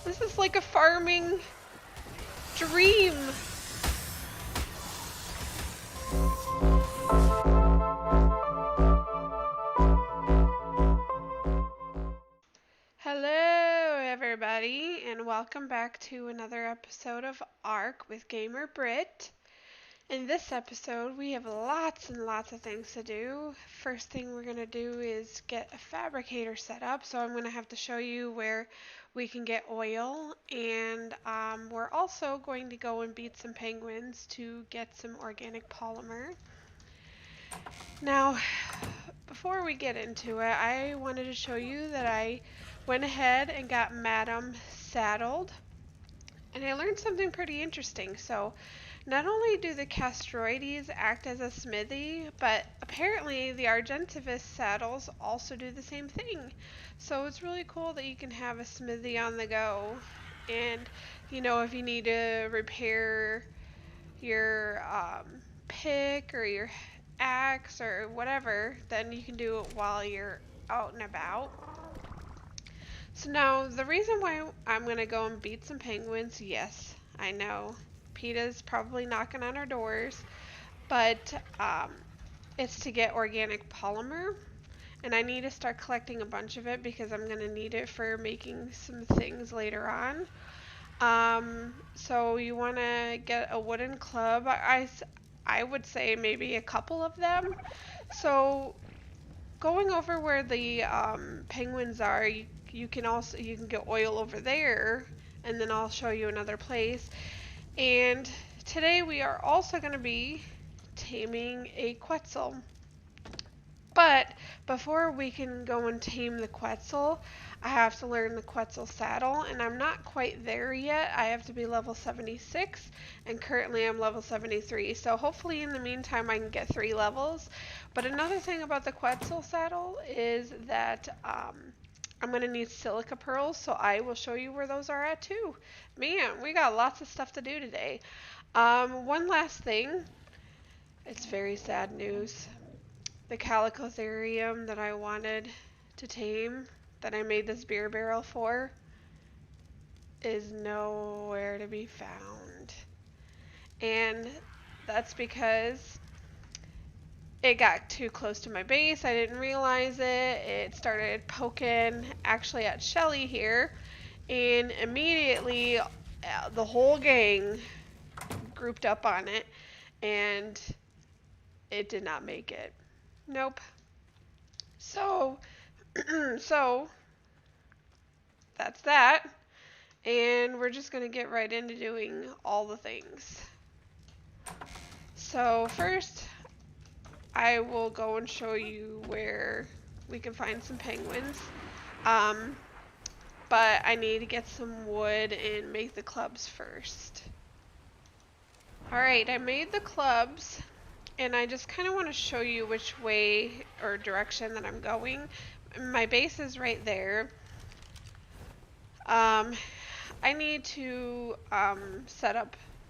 This is like a farming dream. Hello, everybody, and welcome back to another episode of ARC with Gamer Brit. In this episode, we have lots and lots of things to do. First thing we're going to do is get a fabricator set up, so I'm going to have to show you where we can get oil, and we're also going to go and beat some penguins to get some organic polymer. Now, before we get into it, I wanted to show you that I went ahead and got Madam saddled, and I learned something pretty interesting. So, not only do the Castoroides act as a smithy, but apparently the Argentavis saddles also do the same thing. So it's really cool that you can have a smithy on the go. And, if you need to repair your pick or your axe or whatever, then you can do it while you're out and about. So now, the reason why I'm going to go and beat some penguins, yes, I know, PETA's probably knocking on our doors, but it's to get organic polymer, and I need to start collecting a bunch of it because I'm going to need it for making some things later on. So you want to get a wooden club. I would say maybe a couple of them. So going over where the penguins are, you can get oil over there, and then I'll show you another place. And today we are also going to be taming a Quetzal. But before we can go and tame the Quetzal, I have to learn the Quetzal saddle, and I'm not quite there yet. I have to be level 76, and currently I'm level 73. So hopefully in the meantime I can get 3 levels. But another thing about the Quetzal saddle is that I'm going to need silica pearls, so I will show you where those are at too. Man, we got lots of stuff to do today. One last thing. It's very sad news. The Calicotherium that I wanted to tame, that I made this beer barrel for, is nowhere to be found. And that's because it got too close to my base. I didn't realize it. It started poking actually at Shelly here, and immediately the whole gang grouped up on it, and it did not make it. Nope. So, so that's that. And we're just going to get right into doing all the things. So first, I will go and show you where we can find some penguins. But I need to get some wood and make the clubs first. Alright, I made the clubs, and I just kind of want to show you which way or direction that I'm going. My base is right there. I need to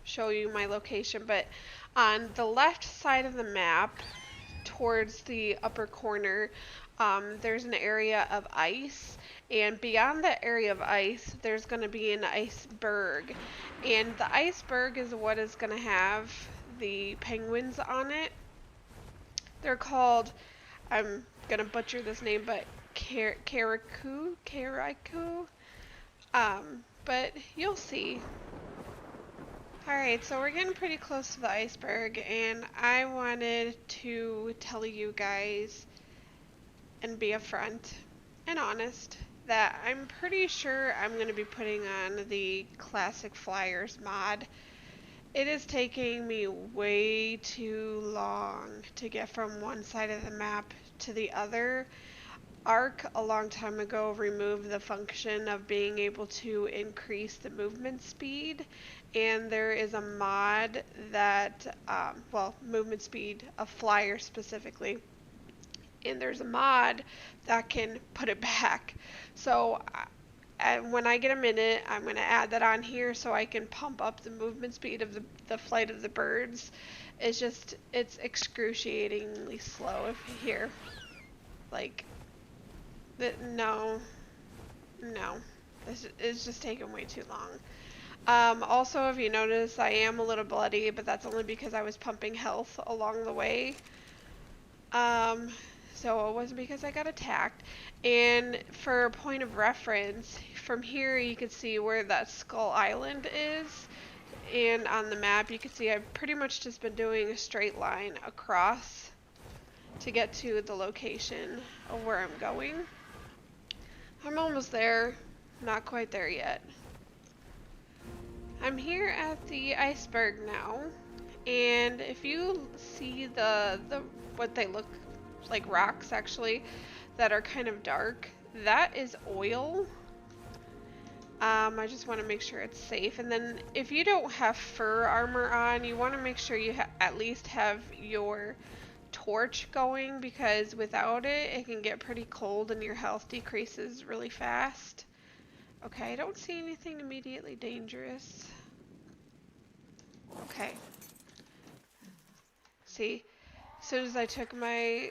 show you my location, but on the left side of the map, towards the upper corner, there's an area of ice, and beyond that area of ice, there's going to be an iceberg, and the iceberg is what is going to have the penguins on it. They're called, I'm going to butcher this name, but Karaku? But you'll see. Alright, so we're getting pretty close to the iceberg, and I wanted to tell you guys and be upfront and honest that I'm pretty sure I'm going to be putting on the Classic Flyers mod. It is taking me way too long to get from one side of the map to the other. ARC a long time ago removed the function of being able to increase the movement speed, and there is a mod that, movement speed of flyer specifically, and there's a mod that can put it back. So when I get a minute, I'm going to add that on here so I can pump up the movement speed of the flight of the birds. It's excruciatingly slow if you hear, like, no. This is just taking way too long. Also, if you notice, I am a little bloody, but that's only because I was pumping health along the way. Um, so it wasn't because I got attacked. And for a point of reference, from here you can see where that Skull Island is. And on the map, you can see I've pretty much just been doing a straight line across to get to the location of where I'm going. I'm almost there. Not quite there yet. I'm here at the iceberg now, and if you see the what they look like rocks actually that are kind of dark, that is oil. I just want to make sure it's safe. And then if you don't have fur armor on, you want to make sure you at least have your torch going, because without it, it can get pretty cold and your health decreases really fast. Okay, I don't see anything immediately dangerous. Okay. See, as soon as I took my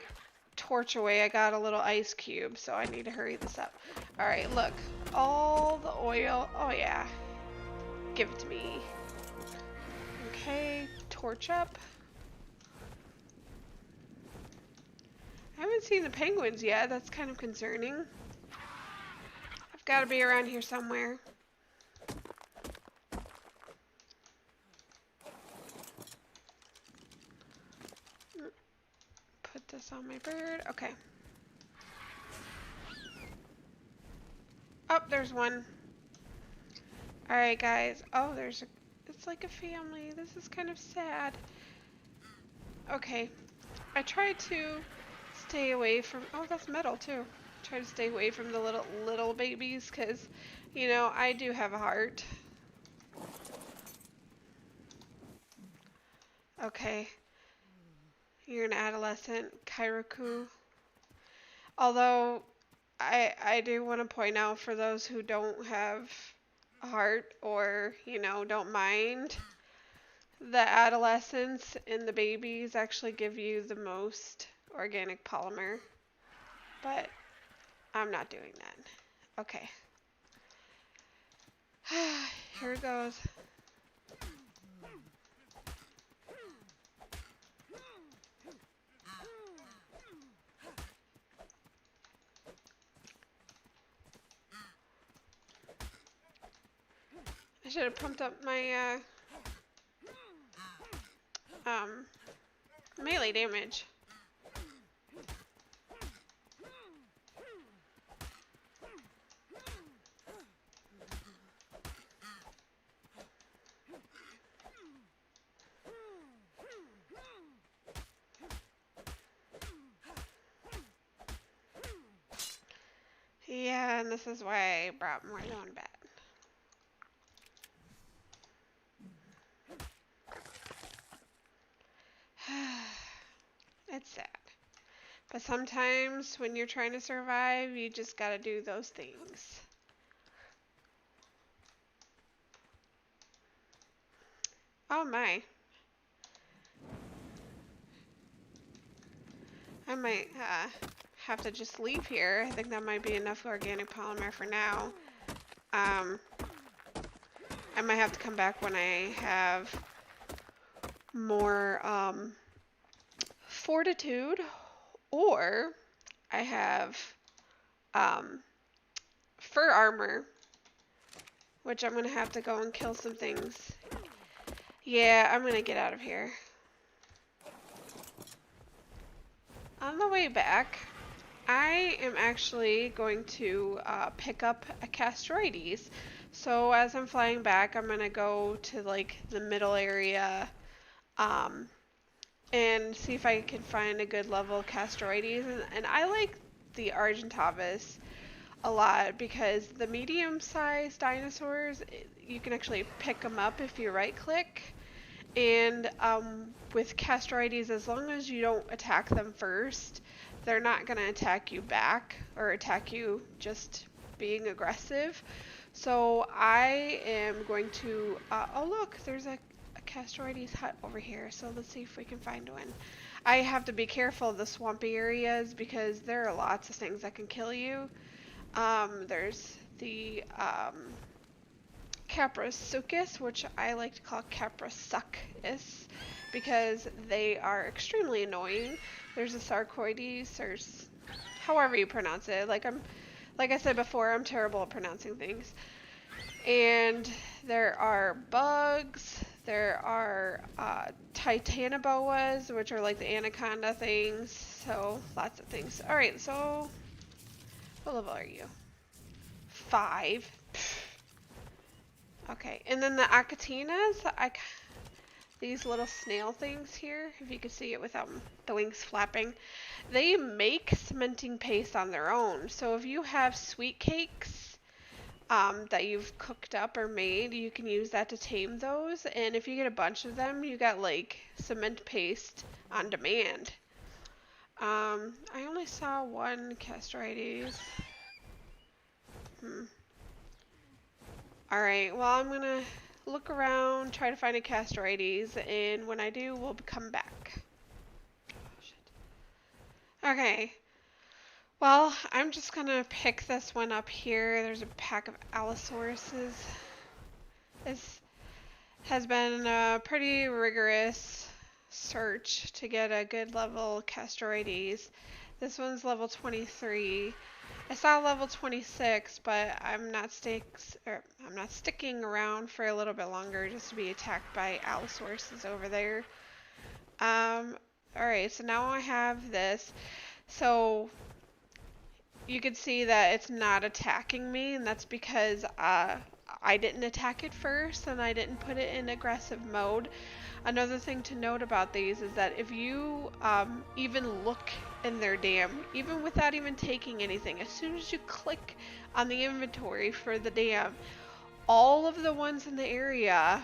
torch away, I got a little ice cube, so I need to hurry this up. Alright, look. All the oil. Oh, yeah. Give it to me. Okay, torch up. I haven't seen the penguins yet. That's kind of concerning. I've got to be around here somewhere. Put this on my bird. Okay. Oh, there's one. Alright, guys. Oh, it's like a family. This is kind of sad. Okay. I tried to stay away from... Oh, that's metal, too. Try to stay away from the little babies, because, you know, I do have a heart. Okay. You're an adolescent, Kairoku. Although, I do want to point out, for those who don't have a heart or, you know, don't mind, the adolescents and the babies actually give you the most organic polymer. But I'm not doing that. Okay. Here it goes. I should have pumped up my melee damage. Yeah, and this is why I brought more than one bat. It's sad. But sometimes when you're trying to survive, you just gotta do those things. Oh my. I might have to just leave here. I think that might be enough organic polymer for now. I might have to come back when I have more fortitude, or I have fur armor, which I'm gonna have to go and kill some things. Yeah, I'm gonna get out of here. On the way back, I am actually going to pick up a Castoroides. So as I'm flying back, I'm gonna go to like the middle area and see if I can find a good level Castoroides. And I like the Argentavis a lot because the medium-sized dinosaurs, you can actually pick them up if you right-click. And with Castoroides, as long as you don't attack them first, they're not going to attack you back or attack you just being aggressive. So I am going to, oh look, there's a Castoroides hut over here, so let's see if we can find one. I have to be careful of the swampy areas because there are lots of things that can kill you. There's the Caprasuchus, which I like to call Caprasuchus because they are extremely annoying. There's a Sarcoides, there's however you pronounce it. Like I said before, I'm terrible at pronouncing things. And there are bugs. There are titanoboas, which are like the anaconda things. So lots of things. All right, so what level are you? 5. Okay, and then the acatinas, these little snail things here, if you can see it without the wings flapping, they make cementing paste on their own. So if you have sweet cakes that you've cooked up or made, you can use that to tame those. And if you get a bunch of them, you got like cement paste on demand. I only saw one Castoroides. Alright, well, I'm gonna look around, try to find a Castoroides, and when I do, we'll come back. Oh, shit. Okay. Well, I'm just gonna pick this one up here. There's a pack of Allosauruses. This has been a pretty rigorous search to get a good level Castoroides. This one's level 23. I saw level 26, but I'm not sticking around for a little bit longer just to be attacked by Allosauruses over there. Alright, so now I have this. So you can see that it's not attacking me, and that's because I didn't attack it first and I didn't put it in aggressive mode. Another thing to note about these is that if you even look in their dam, even without even taking anything, as soon as you click on the inventory for the dam, all of the ones in the area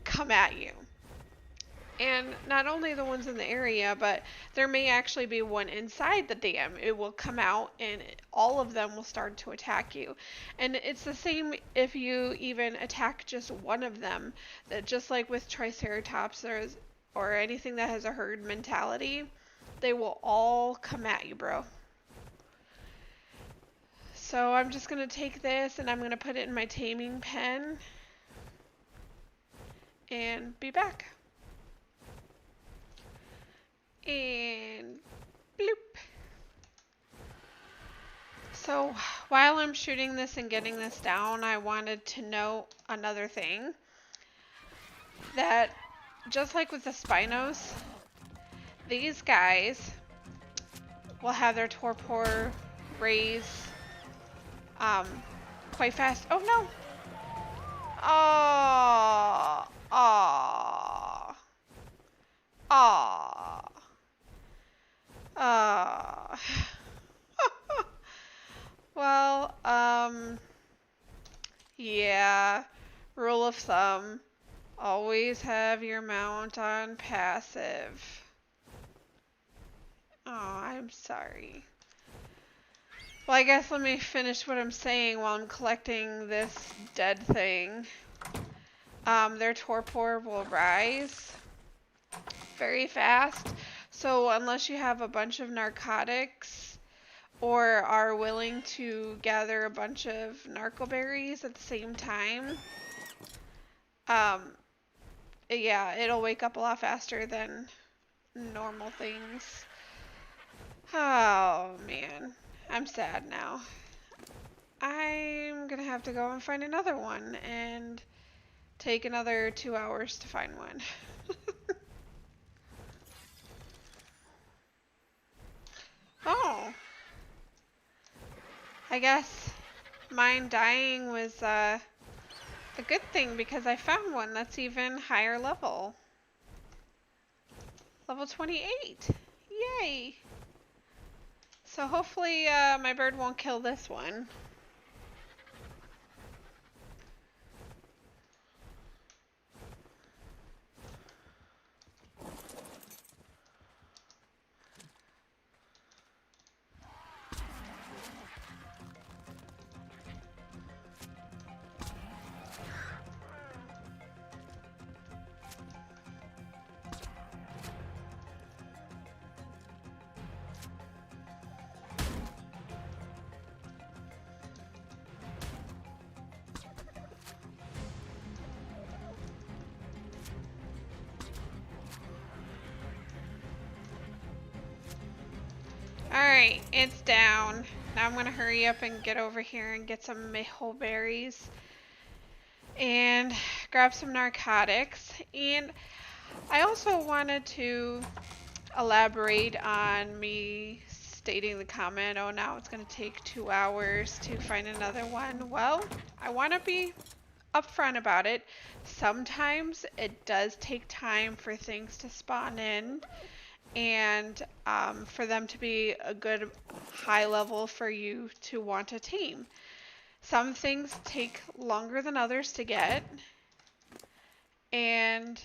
come at you. And not only the ones in the area, but there may actually be one inside the dam. It will come out and all of them will start to attack you. And it's the same if you even attack just one of them. That just like with Triceratops or anything that has a herd mentality, they will all come at you, bro. So I'm just going to take this and I'm going to put it in my taming pen and be back. And bloop. So while I'm shooting this and getting this down, I wanted to note another thing. That just like with the Spinos, these guys will have their torpor raise quite fast. Oh no! Oh, oh, oh. Well, yeah, rule of thumb, always have your mount on passive. Oh, I'm sorry. Well, I guess let me finish what I'm saying while I'm collecting this dead thing. Their torpor will rise very fast. So unless you have a bunch of narcotics or are willing to gather a bunch of narcoberries at the same time, yeah, it'll wake up a lot faster than normal things. Oh man, I'm sad now. I'm gonna have to go and find another one and take another 2 hours to find one. Oh, I guess mine dying was a good thing because I found one that's even higher level. Level 28. Yay! So hopefully my bird won't kill this one. Alright, it's down. Now I'm gonna hurry up and get over here and get some maple berries and grab some narcotics. And I also wanted to elaborate on me stating the comment, oh, now it's going to take 2 hours to find another one. Well, I want to be upfront about it. Sometimes it does take time for things to spawn in and for them to be a good high level for you to want to tame. Some things take longer than others to get, and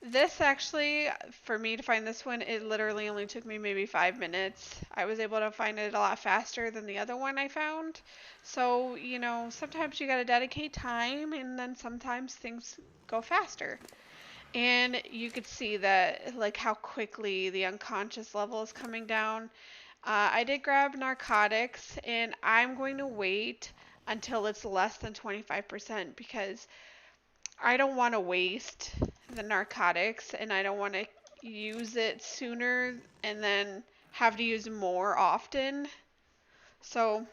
this actually, for me to find this one, it literally only took me maybe 5 minutes. I was able to find it a lot faster than the other one I found. So, you know, sometimes you gotta dedicate time, and then sometimes things go faster. And you could see that, like, how quickly the unconscious level is coming down. I did grab narcotics, and I'm going to wait until it's less than 25% because I don't want to waste the narcotics and I don't want to use it sooner and then have to use more often. So,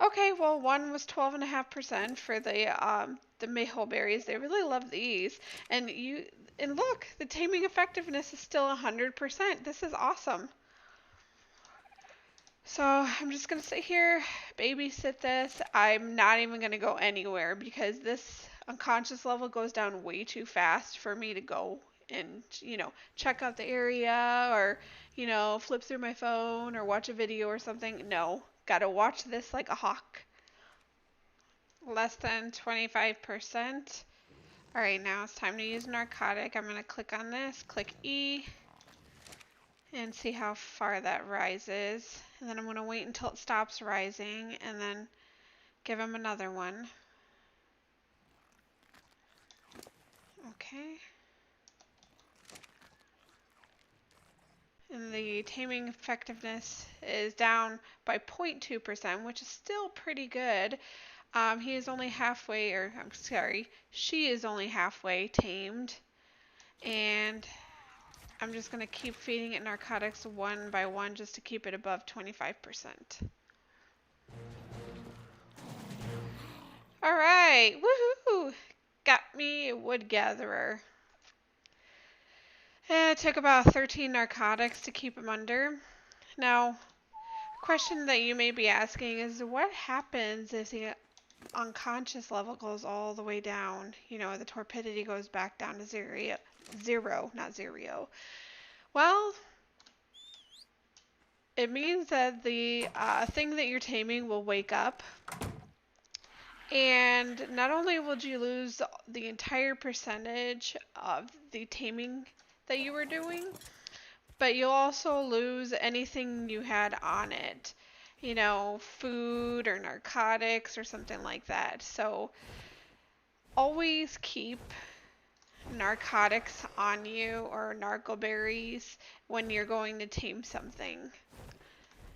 okay, well, one was 12.5% for the mayhole berries. They really love these. And look, the taming effectiveness is still 100%. This is awesome. So I'm just going to sit here, babysit this. I'm not even going to go anywhere because this unconscious level goes down way too fast for me to go and, check out the area or, flip through my phone or watch a video or something. No, got to watch this like a hawk. Less than 25%. All right, now it's time to use narcotic. I'm going to click on this, click E, and see how far that rises. And then I'm going to wait until it stops rising and then give him another one. Okay. And the taming effectiveness is down by 0.2%, which is still pretty good. He is only halfway, or I'm sorry, she is only halfway tamed. And I'm just going to keep feeding it narcotics one by one just to keep it above 25%. Alright, woohoo! Got me a wood gatherer. It took about 13 narcotics to keep him under. Now, a question that you may be asking is what happens if the unconscious level goes all the way down? The torpidity goes back down to zero, not zero. Well, it means that the thing that you're taming will wake up. And not only would you lose the entire percentage of the taming that you were doing, but you'll also lose anything you had on it. Food or narcotics or something like that. So always keep narcotics on you or narco berries when you're going to tame something.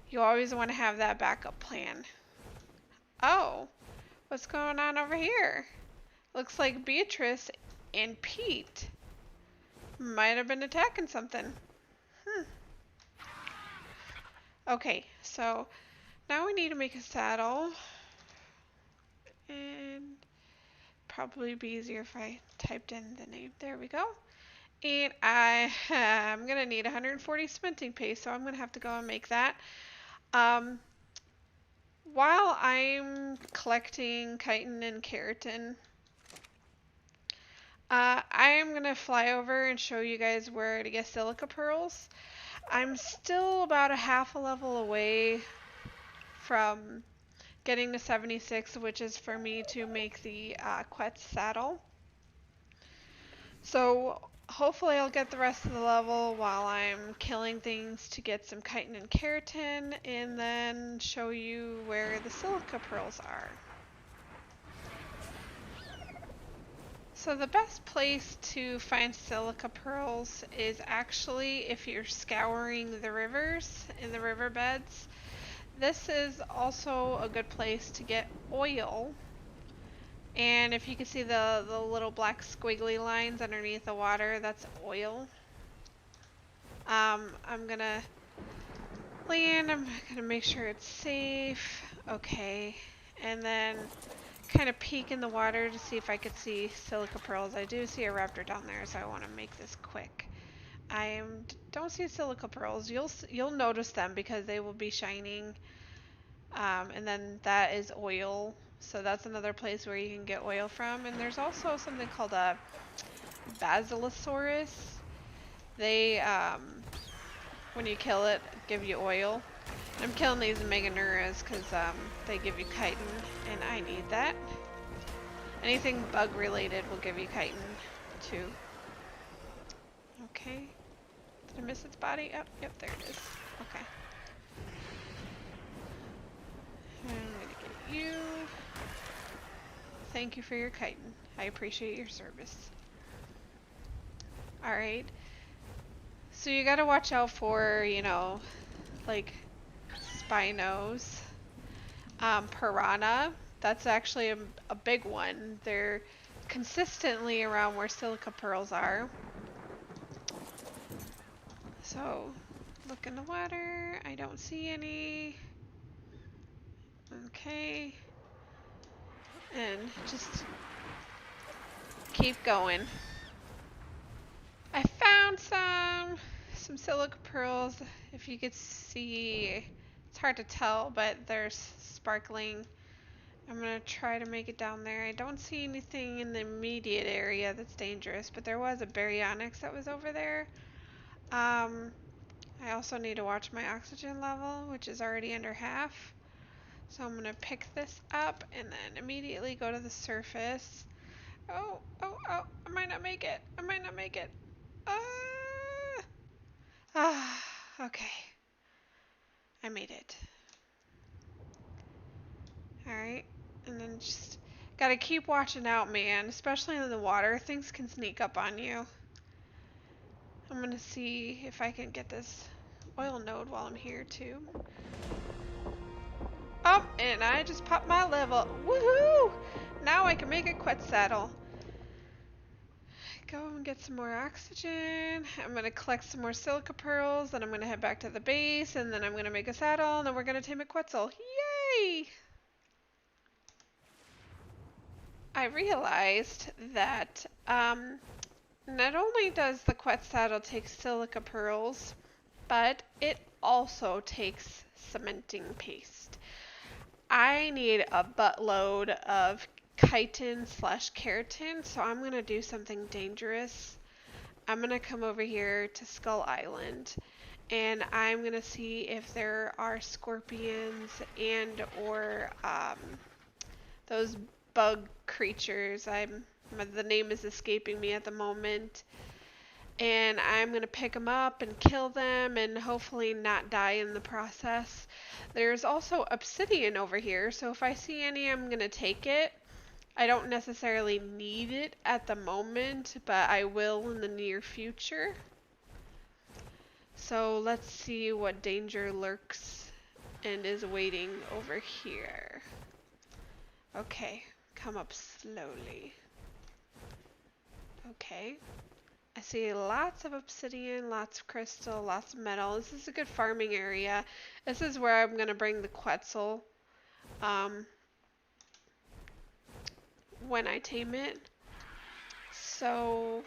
You always want to have that backup plan. Oh, what's going on over here? Looks like Beatrice and Pete might have been attacking something. Okay, so now we need to make a saddle. And probably be easier if I typed in the name. There we go. And I'm going to need 140 cementing paste, so I'm going to have to go and make that. While I'm collecting chitin and keratin, I am going to fly over and show you guys where to get silica pearls. I'm still about a half a level away from getting to 76, which is for me to make the Quetz saddle. So hopefully I'll get the rest of the level while I'm killing things to get some chitin and keratin, and then show you where the silica pearls are. So the best place to find silica pearls is actually if you're scouring the rivers in the riverbeds. This is also a good place to get oil. And if you can see the little black squiggly lines underneath the water, that's oil. I'm gonna land. I'm gonna make sure it's safe. Okay. And then kind of peek in the water to see if I could see silica pearls. I do see a raptor down there, so I want to make this quick. Don't see silica pearls. You'll notice them because they will be shining. And then that is oil. So that's another place where you can get oil from. And there's also something called a basilosaurus. They when you kill it, give you oil. I'm killing these meganuras because they give you chitin, and I need that. Anything bug related will give you chitin too. Okay. Did I miss its body? Oh, yep, there it is. Okay. I'm gonna get you. Thank you for your chitin. I appreciate your service. Alright. So you gotta watch out for, you know, like spinos. Piranha. That's actually a big one. They're consistently around where silica pearls are. So, look in the water. I don't see any. Okay. And just keep going. I found some silica pearls. If you could see, it's hard to tell, but they're sparkling. I'm gonna try to make it down there. I don't see anything in the immediate area that's dangerous, but there was a baryonyx that was over there. I also need to watch my oxygen level, which is already under half. So I'm gonna pick this up and then immediately go to the surface. Oh, oh, oh, I might not make it. I might not make it. Okay. I made it. Alright. And then just gotta keep watching out, man. Especially in the water. Things can sneak up on you. I'm gonna see if I can get this oil node while I'm here, too. Oh, and I just popped my level. Woohoo! Now I can make a Quetz saddle. Go and get some more oxygen. I'm gonna collect some more silica pearls. Then I'm gonna head back to the base. And then I'm gonna make a saddle. And then we're gonna tame a Quetzal. Yay! I realized that not only does the Quetz saddle take silica pearls, but it also takes cementing paste. I need a buttload of chitin slash keratin, so I'm going to do something dangerous. I'm going to come over here to Skull Island, and I'm going to see if there are scorpions and or those bug creatures. The name is escaping me at the moment. And I'm going to pick them up and kill them and hopefully not die in the process. There's also obsidian over here, so if I see any, I'm going to take it. I don't necessarily need it at the moment, but I will in the near future. So let's see what danger lurks and is waiting over here. Okay, come up slowly. Okay. I see lots of obsidian, lots of crystal, lots of metal. This is a good farming area. This is where I'm going to bring the Quetzal when I tame it. So,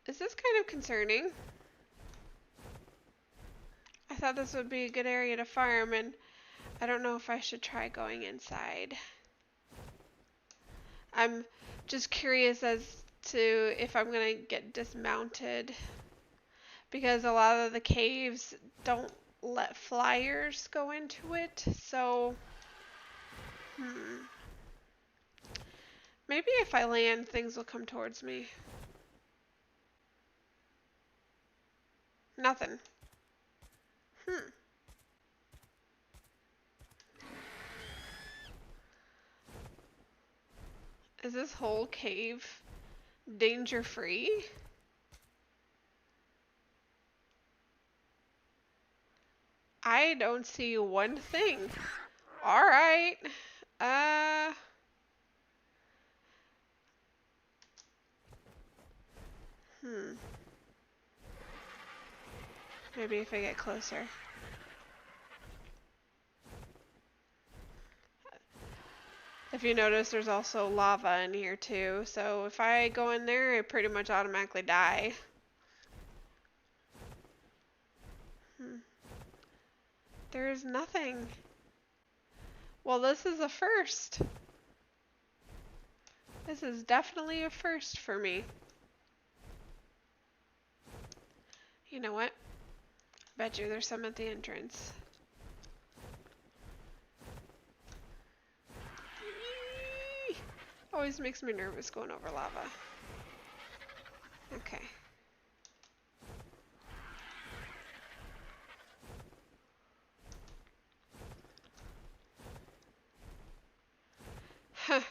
is this kind of concerning? I thought this would be a good area to farm, and I don't know if I should try going inside. I'm just curious as to if I'm going to get dismounted, because a lot of the caves don't let flyers go into it, so maybe if I land, things will come towards me. Nothing. Is this whole cave danger free? I don't see one thing. Alright. Maybe if I get closer. If you notice, there's also lava in here too. So if I go in there, I pretty much automatically die. There is nothing. Well, this is a first. This is definitely a first for me. You know what? Bet you there's some at the entrance. Eee! Always makes me nervous going over lava. Okay. Huh.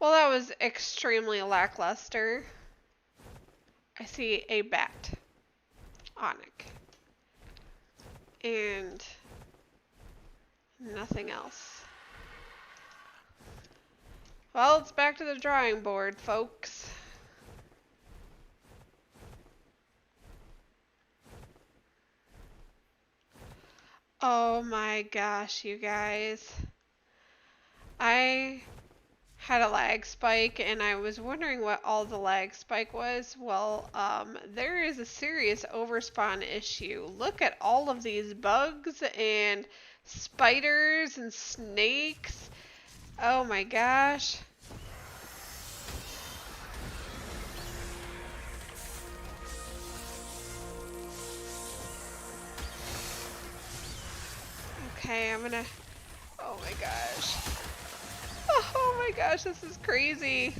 Well, that was extremely lackluster. I see a bat on it. And nothing else. Well, it's back to the drawing board, folks. Oh my gosh, you guys. I had a lag spike and I was wondering what all the lag spike was. Well, there is a serious overspawn issue. Look at all of these bugs and spiders and snakes. Oh my gosh. Okay, I'm gonna... Oh my gosh. Oh my gosh, this is crazy.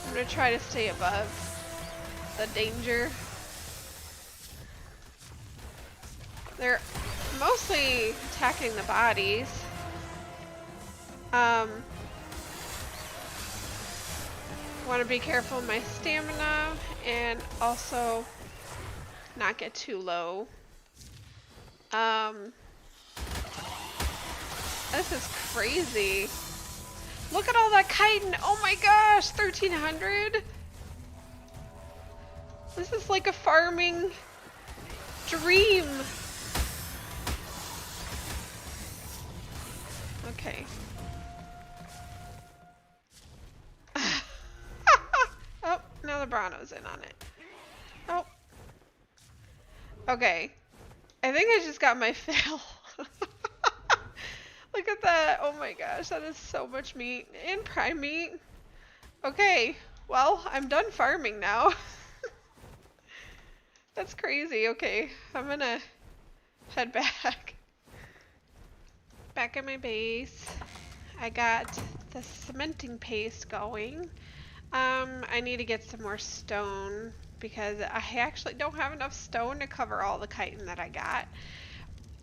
I'm gonna try to stay above the danger. They're mostly attacking the bodies. Want to be careful of my stamina and also not get too low. This is crazy. Look at all that chitin. Oh my gosh, 1,300. This is like a farming dream. Okay. Oh, now the Bronto's in on it. Oh. Okay. I think I just got my fill. Look at that. Oh my gosh, that is so much meat. And prime meat. Okay, well, I'm done farming now. That's crazy. Okay, I'm gonna head back. Back at my base. I got the cementing paste going. I need to get some more stone because I actually don't have enough stone to cover all the chitin that I got.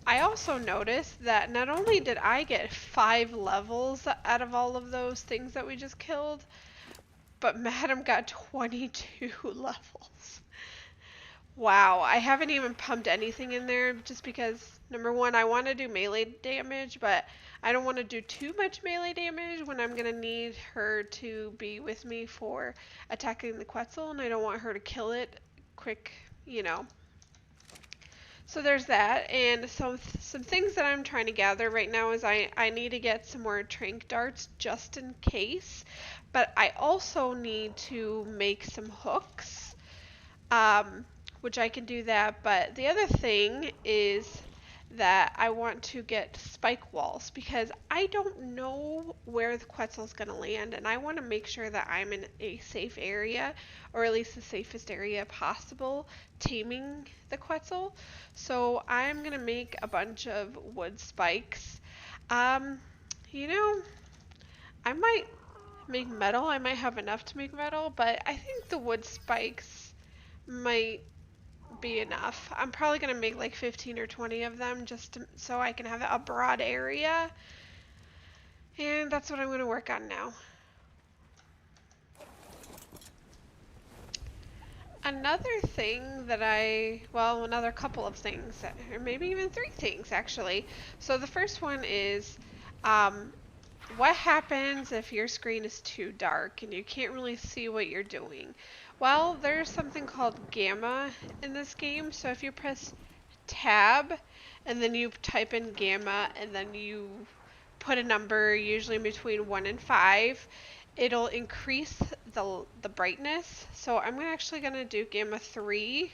I also noticed that not only did I get 5 levels out of all of those things that we just killed, but Madam got 22 levels. Wow, I haven't even pumped anything in there just because, number one, I want to do melee damage, but I don't want to do too much melee damage when I'm going to need her to be with me for attacking the Quetzal, and I don't want her to kill it quick, you know. So there's that, and some things that I'm trying to gather right now is I need to get some more trank darts just in case, but I also need to make some hooks, which I can do that, but the other thing is that I want to get spike walls because I don't know where the Quetzal's going to land, and I want to make sure that I'm in a safe area, or at least the safest area possible, taming the Quetzal. So I'm going to make a bunch of wood spikes. You know, I might make metal. I might have enough to make metal, but I think the wood spikes might be enough. I'm probably going to make like 15 or 20 of them just so I can have a broad area. And that's what I'm going to work on now. Another thing that another couple of things, or maybe even 3 things actually. So the first one is, what happens if your screen is too dark and you can't really see what you're doing? Well, there's something called gamma in this game. So if you press tab and then you type in gamma, and then you put a number, usually between 1 and 5. It'll increase the brightness. So I'm actually going to do gamma 3,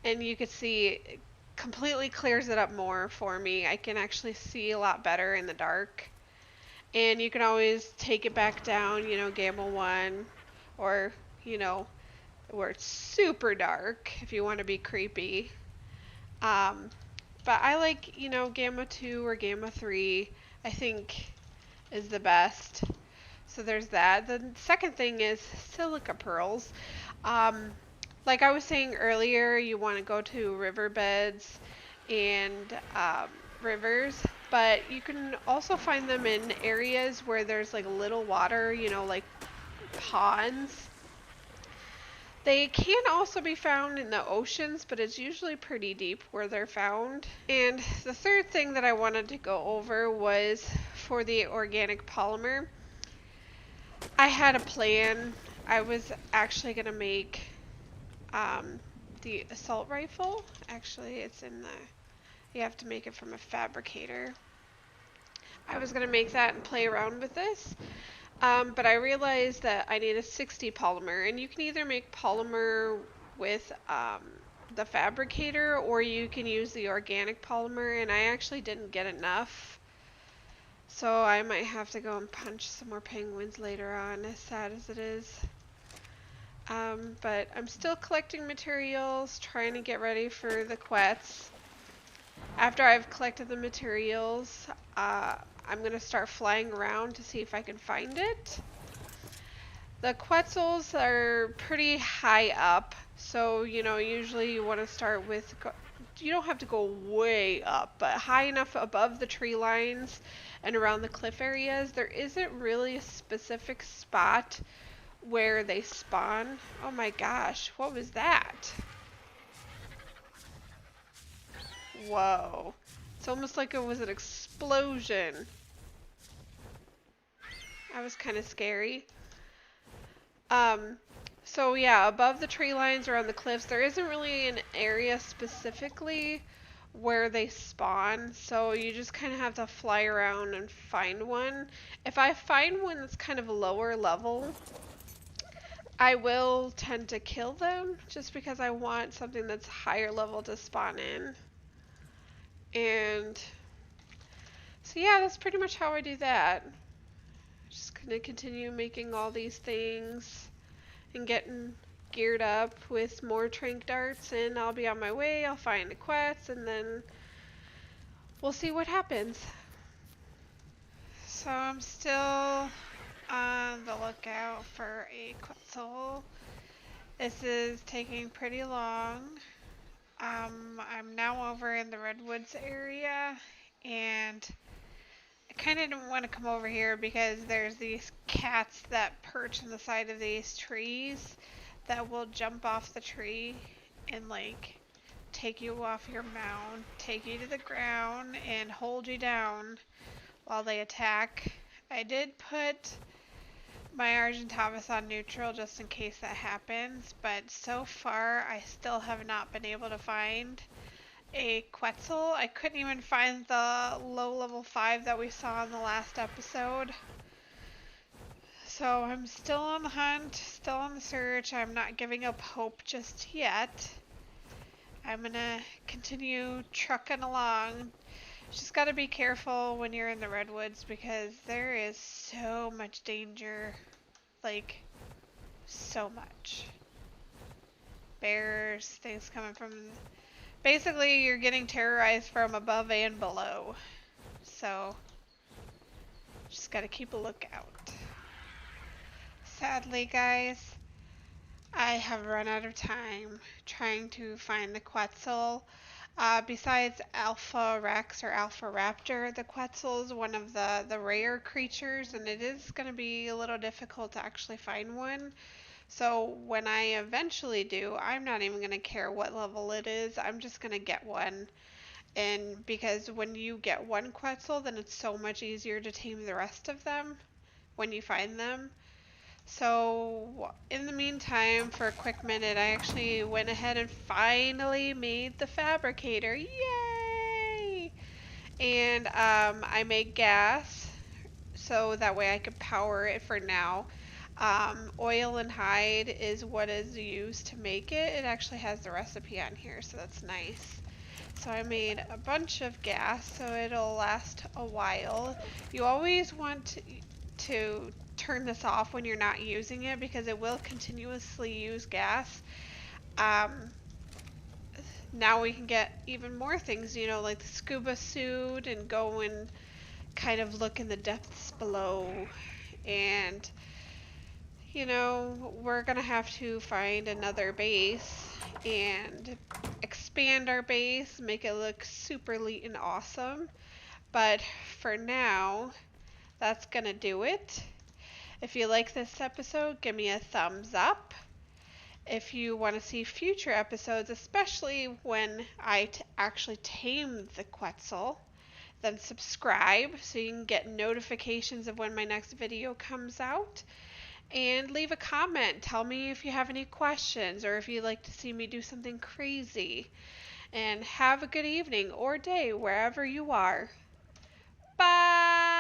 and you can see it completely clears it up more for me. I can actually see a lot better in the dark. And you can always take it back down, gamma 1, or, where it's super dark if you want to be creepy. But I like, gamma 2 or gamma 3, I think is the best. So there's that. The second thing is silica pearls. Um, like I was saying earlier, you want to go to riverbeds and rivers, but you can also find them in areas where there's like little water, like ponds. They can also be found in the oceans, but it's usually pretty deep where they're found. And the third thing that I wanted to go over was for the organic polymer. I had a plan. I was actually going to make the assault rifle. Actually, it's in the... You have to make it from a fabricator. I was going to make that and play around with this. But I realized that I need a 60 polymer, and you can either make polymer with the fabricator, or you can use the organic polymer, and I actually didn't get enough. So I might have to go and punch some more penguins later on, as sad as it is. But I'm still collecting materials, trying to get ready for the Quetz. After I've collected the materials, I'm going to start flying around to see if I can find it. The Quetzals are pretty high up, so usually you want to start with, you don't have to go way up, but high enough above the tree lines and around the cliff areas. There isn't really a specific spot where they spawn. Oh my gosh, what was that? Whoa. It's almost like it was an explosion. That was kind of scary. So yeah, above the tree lines or on the cliffs, there isn't really an area specifically where they spawn, so you just kind of have to fly around and find one. If I find one that's kind of lower level, I will tend to kill them just because I want something that's higher level to spawn in. And so yeah, that's pretty much how I do that. Just gonna continue making all these things and getting geared up with more trank darts, and I'll be on my way. I'll find a Quetz, and then we'll see what happens. So I'm still on the lookout for a Quetzal. This is taking pretty long. I'm now over in the Redwoods area, and I kind of didn't want to come over here because there's these cats that perch on the side of these trees that will jump off the tree and like take you off your mount, take you to the ground, and hold you down while they attack. I did put my Argentavis on neutral just in case that happens, but so far I still have not been able to find a Quetzal. I couldn't even find the low level 5 that we saw in the last episode. So I'm still on the hunt, still on the search. I'm not giving up hope just yet. I'm gonna continue trucking along. Just gotta be careful when you're in the redwoods because there is so much danger. Like, so much. Bears, things coming from... Basically, you're getting terrorized from above and below. So, just gotta keep a lookout. Sadly, guys, I have run out of time trying to find the Quetzal. Besides Alpha Rex or Alpha Raptor, the Quetzal is one of the rare creatures, and it is going to be a little difficult to actually find one. So when I eventually do, I'm not even going to care what level it is. I'm just going to get one. And because when you get one Quetzal, then it's so much easier to tame the rest of them when you find them. So in the meantime, for a quick minute, I actually went ahead and finally made the fabricator. Yay! And I make gas so that way I could power it for now. Oil and hide is what is used to make it. It actually has the recipe on here, so that's nice. So I made a bunch of gas so it'll last a while. You always want to turn this off when you're not using it because it will continuously use gas. Um, Now we can get even more things, you know, like the scuba suit and go and kind of look in the depths below. And, you know, we're gonna have to find another base and expand our base, make it look super neat and awesome. But for now, that's gonna do it. If you like this episode, give me a thumbs up. If you want to see future episodes, especially when I actually tame the Quetzal, then subscribe so you can get notifications of when my next video comes out. And leave a comment. Tell me if you have any questions or if you'd like to see me do something crazy. And have a good evening or day wherever you are. Bye!